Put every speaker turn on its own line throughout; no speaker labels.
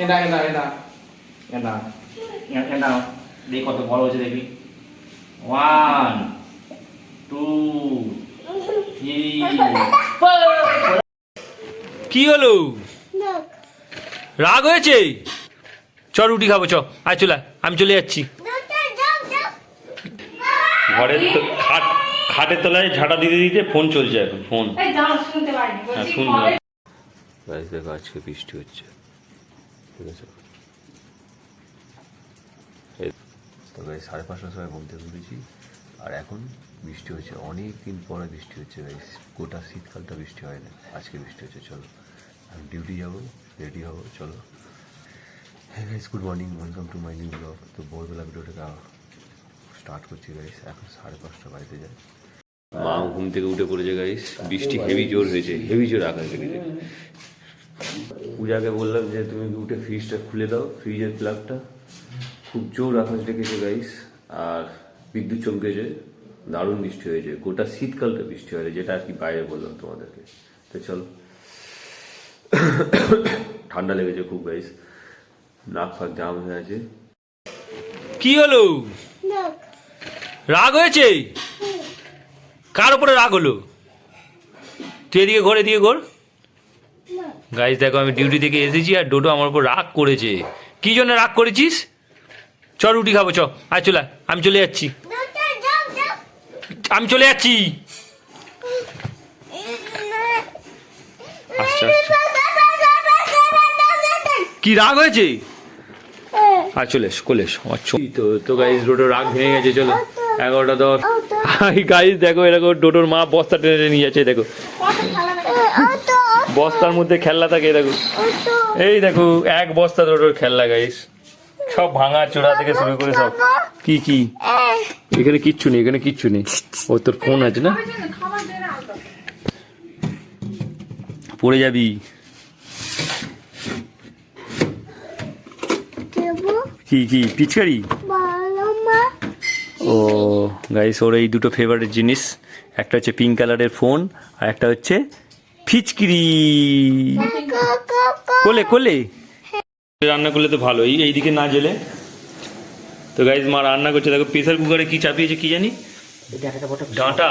এটা এটা এটা এটা এটা দেখি কত বড় হয়েছে দেখবি। 1 2 3 কি হলো? রাগ হয়েছে? চ রুটি খাবো, চ আয় চলে আমি চলে যাচ্ছি। ঘরের খাটের তলায় ঝাঁটা দিতে দিতে ফোন চলছে এখন, ফোন শুনতে। দেখো আজকে বৃষ্টি হচ্ছে, ঠিক আছে? তো গাইস 5:30টার সময় ঘুম থেকে উঠেছি আর এখন বৃষ্টি হচ্ছে। অনেক দিন পরে বৃষ্টি হচ্ছে গাইস, গোটা শীতকালটা বৃষ্টি হয় না, আজকে বৃষ্টি হচ্ছে। চলো আমি ডিউটি যাবো, রেডি হবো, চলো। হ্যাঁ guys, good morning, welcome to my new blog. তো ভোরবেলা ভিডিওটা স্টার্ট করছি গাইস, এখন 5:30 বাড়িতে যায়। মা ঘুম থেকে উঠে পড়েছে গাইস, বৃষ্টি হেভি জোর হয়েছে, হেভি জোর আকাশ কেটেছে। পূজাকে বললাম যে তুমি উঠে ফ্রিজটা খুলে দাও, ফ্রিজের প্লাগটা। খুব জোর আকাশ ডেকেছে গাইস, আর বিদ্যুৎ চমকেছে, দারুণ বৃষ্টি হয়েছে। গোটা শীতকালটা বৃষ্টি হয়েছে, যেটা আর কি বাইরে বললাম তোমাদেরকে। তো চলো, ঠান্ডা লেগেছে খুব গাইস, নাক ফাক জাম হয়ে আছে। কি হলো? রাগ হয়েছে? কার উপরে রাগ হলো? তুই এদিকে ঘোর, এদিকে ঘোর। গাইস দেখো, আমি ডিউটি থেকে এসেছি আর ডোডো আমার উপর রাগ করেছে। কি জন্য রাগ করেছিস? চ রুটি খাবো, চ আয় চলে আমি চলে যাচ্ছি। আমি চলে যাচ্ছি। আচ্ছা আচ্ছা, কি রাগ হয়েছে? আর চলে এস, কোলে এস। তো গাইস ডোডোর রাগ ভেঙে গেছে। চলো 11:10। গাইস দেখো, এরকম ডোডোর মা বস্তা টেনে নিয়ে যাচ্ছে। দেখো বস্তার মধ্যে খেলনা থাকে, দেখো এই দেখো এক বস্তা ডোডোর খেলনা গাইস, সব ভাঙা চোরা থেকে শুরু করে সব। কি কি এখানে কিচ্ছু নেই, এখানে কিচ্ছু নেই। ও তোর ফোন আছে না, পড়ে যাবি। কি কি পিচকারি? ও গাইস, ওর এই দুটো ফেভারিট জিনিস, একটা হচ্ছে পিঙ্ক কালারের ফোন আর একটা হচ্ছে ফিচকিরি। কোলে কোলে রান্না করলে তো ভালো, এইদিকে না জেলে। তো গাইস মা রান্না করছে, দেখো প্রেসার কুকারে কি চাপিয়েছে কি জানি, ডাঁটা।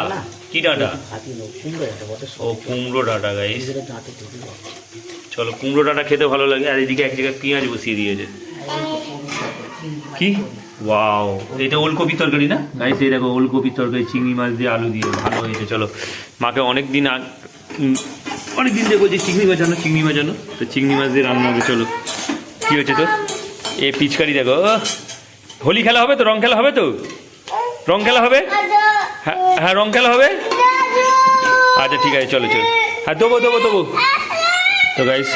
কি ডাঁটা? ও কুমড়ো ডাঁটা গাইস। চলো, কুমড়ো ডাঁটা খেতে ভালো লাগে। আর এদিকে এক জায়গায় পেঁয়াজ বসিয়ে দিয়েছে। কি ওয়াও, এটা ওলকপি তরকারি না গাইস? এই দেখো ওলকপির তরকারি, চিংড়ি মাছ দিয়ে আলু দিয়ে, ভালো হয়েছে। চলো, মাকে অনেকদিন দিয়ে বলছি চিংড়ি মাছ আনো, চিংড়ি মাছ আনো। তো চিংড়ি মাছ দিয়ে রান্না হবে। চলো, কি হচ্ছে তো এ পিচকারি দেখো। হোলি খেলা হবে তো, রং খেলা হবে তো, রং খেলা হবে। হ্যাঁ রং খেলা হবে। আচ্ছা ঠিক আছে, চলো চলো। হ্যাঁ দেবো দেবো দেবো। তো গাইস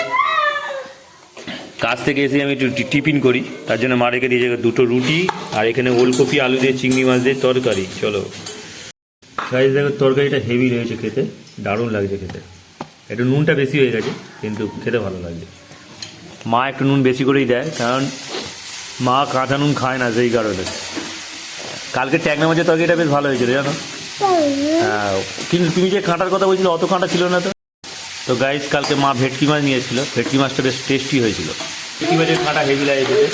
কাজ থেকে এসে আমি একটু টিফিন করি, তার জন্য মা রেখে দিয়েছে দুটো রুটি আর এখানে ওলকপি আলু দিয়ে চিংড়ি মাছ দিয়ে তরকারি। চলো গাইস দেখো, তরকারিটা হেভি রয়েছে, খেতে দারুণ লাগছে খেতে। একটু নুনটা বেশি হয়ে গেছে, কিন্তু খেতে ভালো লাগছে। মা একটু নুন বেশি করেই দেয়, কারণ মা কাঁচা নুন খায় না, সেই কারণে। কালকে ট্যাংরা মাছের তরকারিটা বেশ ভালো হয়েছিল জানো। হ্যাঁ, কিন্তু তুমি যে কাঁটার কথা বলছিলে অত কাঁটা ছিল না তো। তো গাইস কালকে মা ভেটকি মাছ নিয়ে এসেছিল, ভেটকি মাছটা বেশ টেস্টি হয়েছিল। ভেটকি মাছের কাঁটা হেভি লাগে খেতে।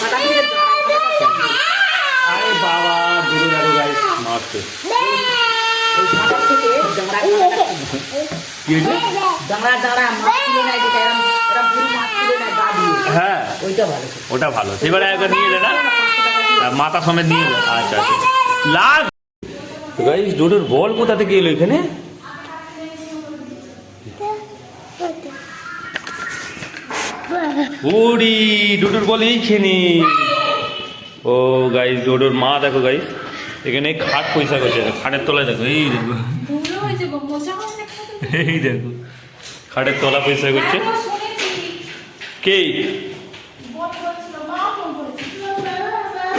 আরে বাবা, দুটো দেখো গাইস মাছটা হ্যাঁ ওটা ভালো, এবারে একবার নিয়ে এলে না, মাথা সমেত নিয়ে এলো। আচ্ছা আচ্ছা লাগ। গাইস ডোডোর বল কোথা থেকে এলো এখানে? ওরি ডোডোর বল এইখানে। ও গাইস ডোডোর মা দেখো গাইস এখানে খাট পয়সা করছে, খাটের তলায় দেখো, এই দেখো এই দেখো খাটের তলা পয়সা করছে। কে?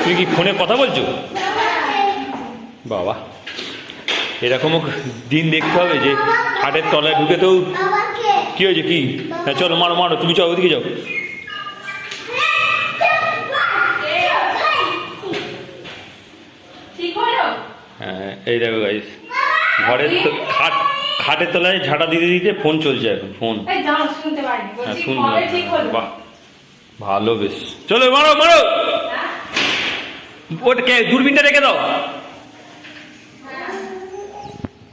তুমি কি ফোনে কথা বলছো? বাবা, এরকমও দিন দেখতে হবে যে খাটের তলায় ঢুকে। তো কি হয়েছে কি? হ্যাঁ চলো মারো মারো, তুমি যাও ওদিকে যাও। হ্যাঁ এই দেখো গাইস, ঘরের খাটের তলায় ঝাঁটা দিতে দিতে ফোন চলছে এখন, ফোন। হ্যাঁ শুনতে, বাহ ভালো বেশ, চলো মারো মারো, ওটা দূরবীনটা রেখে দাও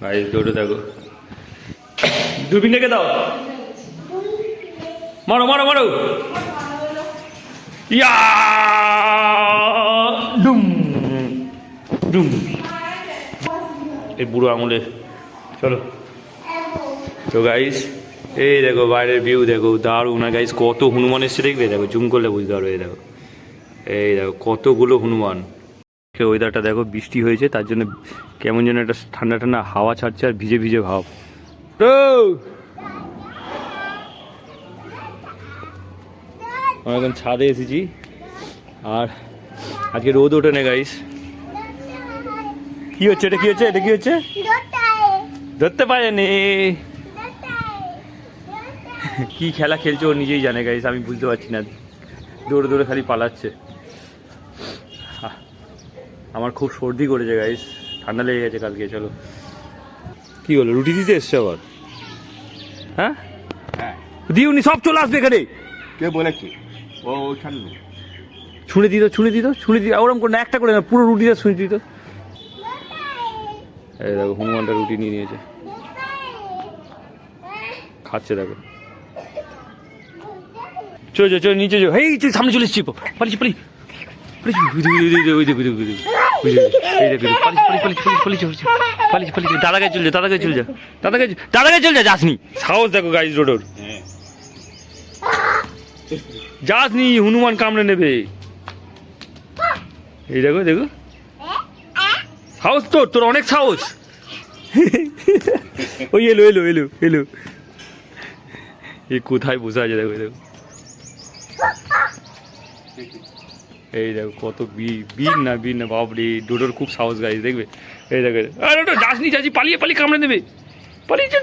ভাই, দৌড়ে দেখো, দূরবীন রেখে দাও, মারো মারো মারো, ইয়া ডুম ডুম, এই বুড়ো আঙুলে। চলো তো গাইস, এই দেখো বাইরের ভিউ দেখো, দারুণ না গাইস, কত হনুমান এসছে দেখবে, দেখো জুম করলে বুঝতে পারবে। এই দেখো কতগুলো হনুমান। ওয়েদারটা দেখো, বৃষ্টি হয়েছে তার জন্য কেমন যেন একটা ঠান্ডা ঠান্ডা হাওয়া ছাড়ছে আর ভিজে ভিজে ভাব। আমরা এখন ছাদে এসেছি আর আজকে রোদ ওঠে না গাইস। কি হচ্ছে এটা, কি হচ্ছে এটা, কি হচ্ছে ধরতে পারেনি, কি খেলা খেলছে ও নিজেই জানে গাইস, আমি বুঝতে পারছি না, দৌড়ে দৌড়ে খালি পালাচ্ছে। আমার খুব সর্দি করেছে গাইস, ঠান্ডা লেগে গেছে কালকে। চলো, কি হলো, রুটি দিতে এসছে আবার? হ্যাঁ দিউনি, সব চলে আসবে এখানে।
কে বলেছে? ও ওইখানে
ছুঁড়ে দিত, ছুঁড়ে দিত, ছুঁড়ে দিত, ওরকম করে না, একটা করে না, পুরো রুটিটা ছুঁড়ে দিত। এই দেখো হনুমানটা রুটি নিয়ে নিয়েছে, খাচ্ছে দেখো। চলো চলো নিচে যাও, এই সামনে চলে এসছি, পালিয়েছি পালি, দাদাকে চল যা, দাদাকে চল যা, দাদাকে চল যা, যাসনি, সাহস দেখো গাইজ রোডর, যাসনি, হনুমান কামড়ে নেবে। এই দেখো দেখো, সাহস তোর, তোর অনেক সাহস। ওই এলো এলো এলো এলো, এই কোথায় বসে আছে দেখো, দেখো এই দেখো কত বীর না, বীর না, বাপরে, ডোডোর খুব সাহস গাইজ দেখবে। এই দেখো, আরে ওটা যাসনি, যাচ্ছি, পালিয়ে পালিয়ে কামড়ে দেবে, পালিয়েছে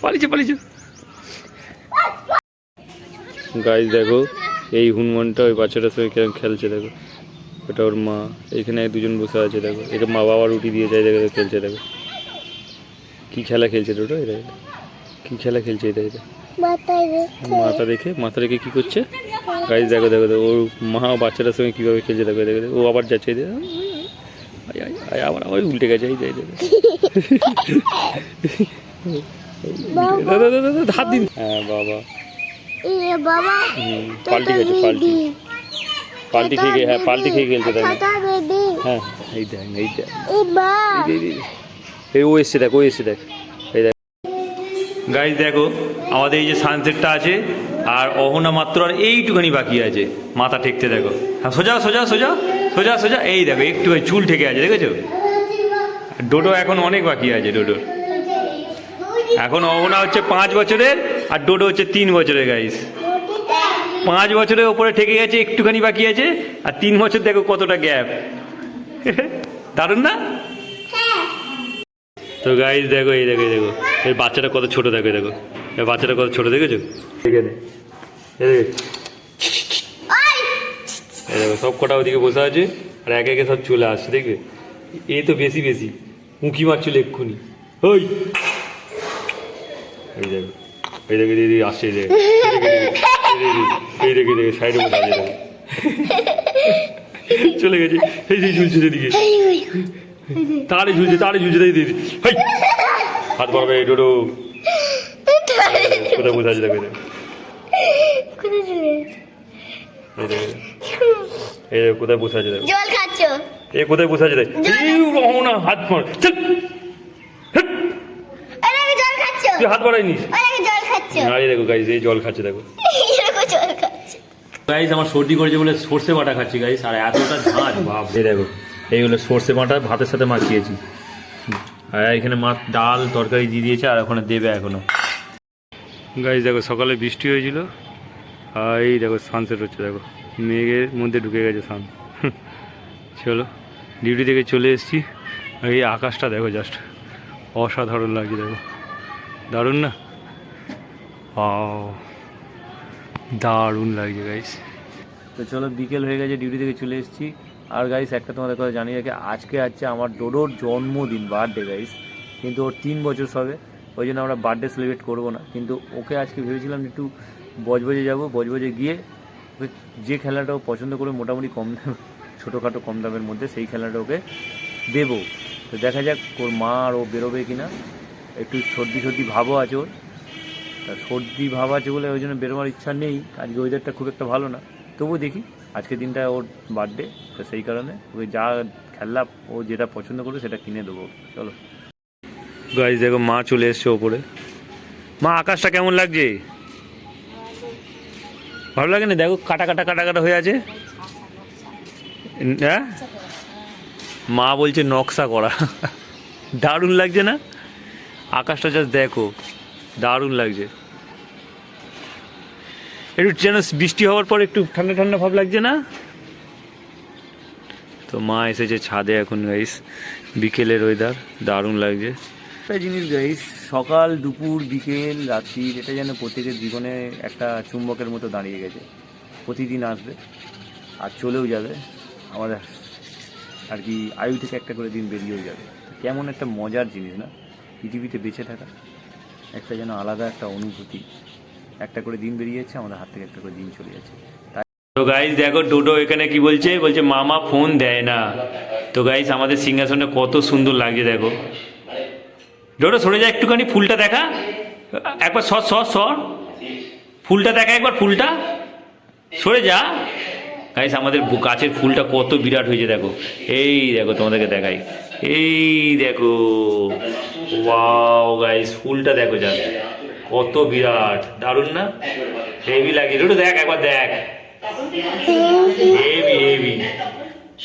পালিয়েছে পালিয়েছে গাইজ। দেখো এই হনুমানটা ওই বাচ্চাটার সঙ্গে কেমন খেলছে দেখো, ওটা ওর মা, এখানে দুজন বসে আছে দেখো, এটা মা বাবা রুটি দিয়ে যায় দেখো, খেলছে দেখো, কি খেলা খেলছে ডোডো, এটা কি খেলা খেলছে, এটা এটা মাথা রেখে কি করছে গাইজ, দেখো দেখো দেখো, ওর মা বাচ্চাটার সঙ্গে কীভাবে খেলছে দেখো, দেখো ও আবার যাচ্ছে, আবার আবার উল্টে গেছে, এই যাই দেখো, হাত দিন, হ্যাঁ বাবা, পাল্টি গেছে, পাল্টি পাল্টি খেয়ে, হ্যাঁ পাল্টি খেয়ে খেলছে দেখো, হ্যাঁ এই দেখ, এই দেখ, এই ও এসছে দেখ, ও এসছে দেখ, এই দেখ গাইজ। দেখো আমাদের এই যে সানসেটটা আছে, আর অহনা মাত্র আর এইটুখানি বাকি আছে মাথা ঠেকতে, দেখো, হ্যাঁ সোজা সোজা সোজা সোজা সোজা, এই দেখো একটু চুল ঠেকে আছে দেখেছো। ডোডো এখন অনেক বাকি আছে ডোডোর, এখন অহনা হচ্ছে 5 বছরের আর ডোডো হচ্ছে 3 বছরের গাইজ। 5 বছরের ওপরে ঠেকে গেছে, একটুখানি বাকি আছে, আর 3 বছর দেখো কতটা গ্যাপ, দারুণ না? তো গাইজ দেখো, এই দেখো, দেখো এই বাচ্চাটা কত ছোট, দেখো দেখো এই বাচ্চাটা কত ছোট দেখেছো, এখানে দেখো সব কটা ওদিকে বসে আছে, আর একে একে সব চলে আসছে দেখবে। এই তো বেশি বেশি উঁকি মারছিল এক্ষুনি, ওই এই দেখো, এই দেখে দিদি আসছে, এই দেখে এই দেখে দেখে সাইডে বসে আছে দেখো, চলে গেছে, এই যে ঝুলছে যেদিকে, তাড়াতাড়ি ঝুলছে, তাড়াতাড়ি ঝুলছে, দিদি দিদি হাত বাড়াবে, ডোডো কোথায় বসে আছে দেখো, এই দেখো কোথায় বসে আছে দেখো,
জল খাচ্ছ,
এই কোথায় বসে আছে দেখো, না হাত মার, চল
জল খাচ্ছ,
তুই হাত বাড়াইনি,
জল খাচ্ছ,
এই দেখো গাইজ, এই জল খাচ্ছে দেখো
জল খাচ্ছ
গাইজ। আমার সর্দি করেছে বলে সর্ষে বাটা খাচ্ছি গাইজ, আর এতটা ঝাঁজ ভাব, এই দেখো এই হলো সর্ষে বাটা, ভাতের সাথে মাখিয়েছি, আর এখানে মা ডাল তরকারি দিয়ে দিয়েছে, আর ওখানে দেবে এখনো গাইজ। দেখো সকালে বৃষ্টি হয়েছিল, আর এই দেখো সানসেট হচ্ছে দেখো, মেঘের মধ্যে ঢুকে গেছে সান। চলো ডিউটি থেকে চলে এসেছি, আর এই আকাশটা দেখো জাস্ট অসাধারণ লাগছে দেখো, দারুণ না? দারুণ লাগছে গাইস। তো চলো বিকেল হয়ে গেছে, ডিউটি থেকে চলে এসেছি, আর গাইস একটা তোমাদের কথা জানিয়ে রাখি, আজকে আছে আমার ডোডোর জন্মদিন, বার্থডে গাইস, কিন্তু ওর 3 বছর হবে, ওই জন্য আমরা বার্থডে সেলিব্রেট করবো না, কিন্তু ওকে আজকে ভেবেছিলাম একটু বজবজে যাব, বজবজে গিয়ে ওকে যে খেলাটা ও পছন্দ করে মোটামুটি কম দাম, ছোটোখাটো কম দামের মধ্যে সেই খেলাটা ওকে দেবো। তো দেখা যাক ওর মা আর ও বেরোবে কি না। একটু সর্দি ভাবও আছে ওর, তা সর্দি ভাব আছে বলে ওই জন্য বেরোবার ইচ্ছা নেই। আজকে ওয়েদারটা খুব একটা ভালো না, তবুও দেখি। আজকের দিনটা ওর বার্থডে, তো সেই কারণে ওই যা খেলনা ও যেটা পছন্দ করবে সেটা কিনে দেবো। চলো গাইস, দেখো মা চলে এসছে ওপরে। মা, আকাশটা কেমন লাগছে? ভালো লাগে না? দেখো কাটা কাটা হয়ে আছে। হ্যাঁ, মা বলছে নকশা করা। দারুণ লাগছে না? আকাশটা জাস্ট দেখো, দারুণ লাগছে। একটু যেন বৃষ্টি হওয়ার পর একটু ঠান্ডা ঠান্ডা ভাব লাগছে না? তো মা এসেছে ছাদে এখন গাইস, বিকেলের ওয়েদার দারুণ লাগছে। একটা জিনিস গাইস, সকাল দুপুর বিকেল রাত্রি, এটা যেন প্রত্যেকের জীবনে একটা চুম্বকের মতো দাঁড়িয়ে গেছে। প্রতিদিন আসবে আর চলেও যাবে, আমাদের আর কি আয়ু থেকে একটা করে দিন বেরিয়েও যাবে। কেমন একটা মজার জিনিস না পৃথিবীতে বেঁচে থাকা, একটা যেন আলাদা একটা অনুভূতি। একটা করে দিন বেরিয়ে যাচ্ছে, আমাদের হাত থেকে একটা করে দিন চলে যাচ্ছে। তো গাইস দেখো, ডোডো এখানে কি বলছে, বলছে মামা ফোন দেয় না। তো গাইস আমাদের সিংহাসনটা কত সুন্দর লাগছে দেখো। ডোডো সরে যা একটুখানি, ফুলটা দেখা একবার, সর ফুলটা দেখা একবার, ফুলটা সরে যা। গাইস আমাদের গাছের ফুলটা কত বিরাট হয়েছে দেখো। এই দেখো তোমাদেরকে দেখাই, এই দেখো, ওয়াও গাইস ফুলটা দেখো জাস্ট কত বিরাট, দারুণ না? হেভি লাগে। ডোডো দেখ একবার, দেখ হেভি।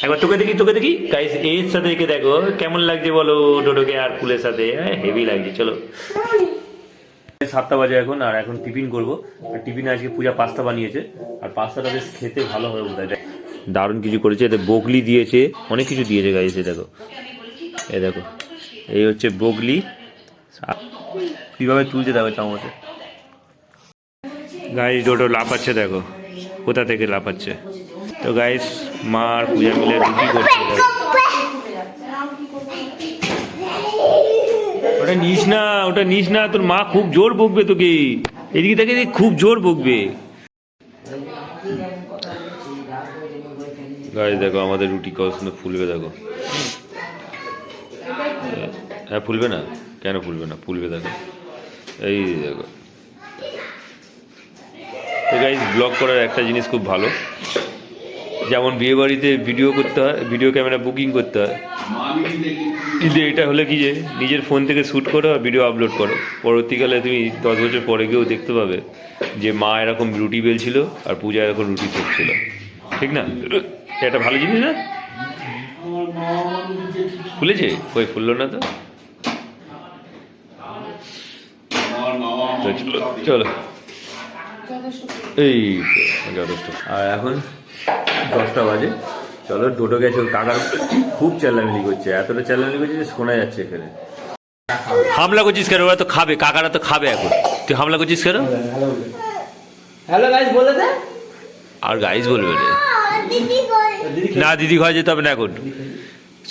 একবার তোকে দেখি গাইস, এর সাথে একে দেখো কেমন লাগছে বলো ডোডোকে, আর ফুলের সাথে হেভি লাগছে। চলো 7টা বাজে এখন, আর এখন টিফিন করবো। টিফিনে আজকে পূজা পাস্তা বানিয়েছে, আর পাস্তাটা বেশ খেতে ভালো হবে বোধ হয়। দারুণ কিছু করেছে, এতে বগলি দিয়েছে, অনেক কিছু দিয়েছে গাইস। দেখো, এই দেখো, এই হচ্ছে বগলি। কিভাবে তুলছে দেখো চামচে। গাইস ডোডো লাফাচ্ছে দেখো, কোথা থেকে লাফাচ্ছে। তো গাইস মা আর পূজা মিলে রুটি করছে। ওটা নিস না, তোর মা খুব জোর বকবে তোকে। এদিকে থেকে খুব জোর বকবে। গাইস দেখো আমাদের রুটি কত সুন্দর ফুলবে দেখো। হ্যাঁ ফুলবে না কেন? ফুলবে না, ফুলবে দেখো, এই দেখো। তো গাইস ব্লগ করার একটা জিনিস খুব ভালো, যেমন বিয়ে বাড়িতে ভিডিও করতে হয়, ভিডিও ক্যামেরা বুকিং করতে হয়, কিন্তু এটা হলে কি যে নিজের ফোন থেকে শ্যুট করো আর ভিডিও আপলোড করো। পরবর্তীকালে তুমি 10 বছর পরে গিয়েও দেখতে পাবে যে মা এরকম রুটি বেলছিল আর পূজা এরকম রুটি সেঁকছিল, ঠিক না? এটা ভালো জিনিস না? ফুলেছে? কই ফুললো না তো। চলো এই যথেষ্ট। আর এখন 10টা বাজে, চলো ডোডো গেছে, কাকার খুব চেল্লামিলি করছে, এতটা চেল্লামিলি করছে যে শোনা যাচ্ছে এখানে। হামলা করছিস কেন? ওরা তো খাবে, কাকারা তো খাবে এখন, তুই হামলা করছিস কেন?
হ্যালো গাইস বলে দে।
আর গাইস বলবে রে
দিদি কই?
না, দিদি ঘরে যেতে হবে না এখন,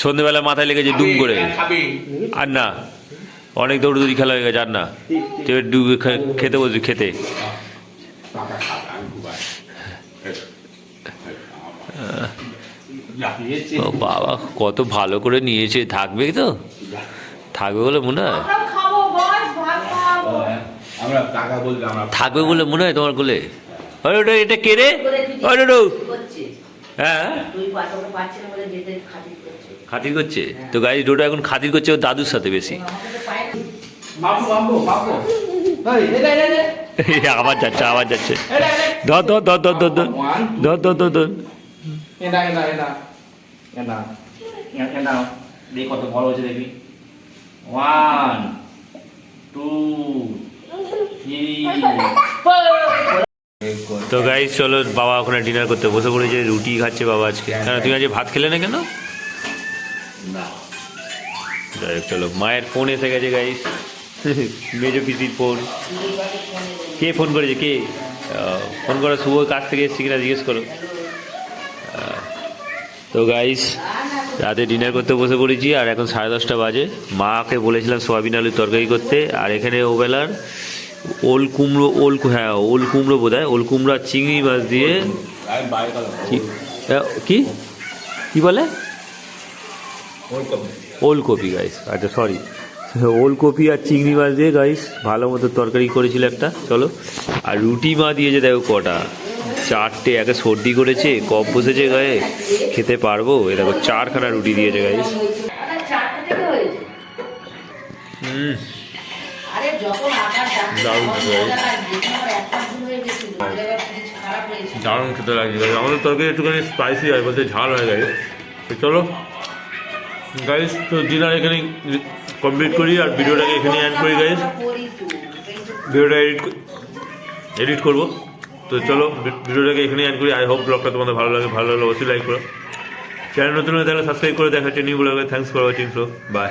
সন্ধ্যেবেলা মাথায় লেগেছে ডুম করে। আর না, অনেক দৌড়দৌড়ি খেলা হয়ে গেছে, আর না, তুই ডুবে খেতে বলছি, খেতে। ও বাবা কত ভালো করে নিয়েছে, থাকবে তো? থাকবে বলে মনে হয়? থাকবে বলে মনে হয় তোমার কোলে? ওটা এটা কে রে? হ্যাঁ খাতির করছে তো গাড়ি ডোটা এখন খাতির করছে ওর দাদুর সাথে বেশি। আবার যাচ্ছে ধর ধর ধর ধর ধর ধর ধর ধর ধর ধর।
কত বড় হচ্ছে দেখবি। 1 2 3।
তো গাইস চলো, বাবা ওখানে ডিনার করতে বসে পড়েছে, রুটি খাচ্ছে বাবা আজকে। কেন তুমি আজকে ভাত খেলে না কেন? যাই হোক চলো, মায়ের ফোন এসে গেছে গাইস, মেজো পিসির ফোন। কে ফোন করেছে? কে ফোন করে? শুভ কাজ থেকে এসছি কিনা জিজ্ঞেস করো। তো গাইস রাতে ডিনার করতে বসে পড়েছি, আর এখন 10:30 বাজে। মাকে বলেছিলাম সোয়াবিন আলুর তরকারি করতে, আর এখানে ওবেলার ওল কুমড়ো হ্যাঁ ওল কুমড়ো বোধ হয়, ওল কুমড়ো আর চিংড়ি মাছ দিয়ে কি কি বলে ওলকপি গাইস, আচ্ছা সরি, ওলকপি আর চিংড়ি মাছ দিয়ে গাইস ভালো মতো তরকারি করেছিল একটা। চলো, আর রুটি মা দিয়েছে দেখো কটা, 4টে, একে সর্দি করেছে, কফ বসেছে গায়ে, খেতে পারবো। এ দেখো 4খানা রুটি দিয়েছে গাইস। দারুণ খেতে লাগছে গাইস, আমাদের তরকারি একটুখানি স্পাইসি হয় বলতে ঝাল হয়ে গেছে। তো চলো গাইস, তো ডিনার এখানে কমপ্লিট করি আর ভিডিওটাকে এখানে এন্ড করি গাইস। ভিডিওটা এডিট করবো, তো চলো ভিডিওটাকে এখানে এন্ড করি। আই হোপ ব্লগটা তোমাদের ভালো লাগে, ভালো লাগলে অবশ্যই লাইক করো। চ্যানেল নতুন হয়ে থাকলে সাবস্ক্রাইব করে দেখা হচ্ছে নিউ ব্লগে। Thanks for watching, so by.